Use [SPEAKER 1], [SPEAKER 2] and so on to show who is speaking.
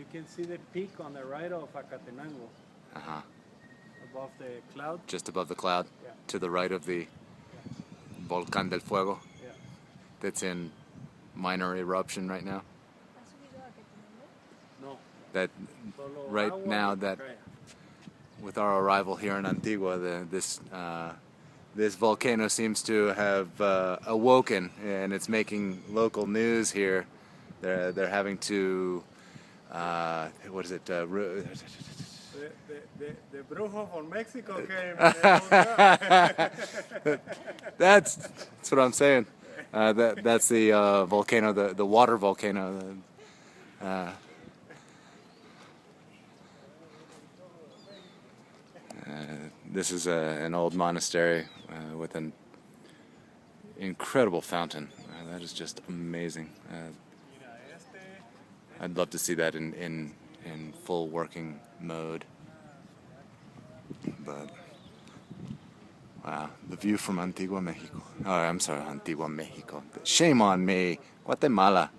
[SPEAKER 1] you can see the peak on the right of Acatenango.
[SPEAKER 2] Uh-huh.
[SPEAKER 1] Above the cloud.
[SPEAKER 2] Just above the cloud,
[SPEAKER 1] Yeah.
[SPEAKER 2] to the right of the Volcán de Fuego.
[SPEAKER 1] Yeah.
[SPEAKER 2] That's in minor eruption right now.
[SPEAKER 1] No.
[SPEAKER 2] That
[SPEAKER 1] Solo
[SPEAKER 2] right
[SPEAKER 1] agua
[SPEAKER 2] now
[SPEAKER 1] y
[SPEAKER 2] that
[SPEAKER 1] cae.
[SPEAKER 2] with our arrival here in Antigua, this volcano seems to have awoken, and it's making local news here. They're having to what is it?
[SPEAKER 1] The Brujo from Mexico came.
[SPEAKER 2] That's what I'm saying. That's the volcano, the water volcano. This is an old monastery with an incredible fountain. That is just amazing. I'd love to see that in full working mode. But wow, the view from Antigua, Mexico. Oh, I'm sorry, Antigua, Mexico. Shame on me, Guatemala.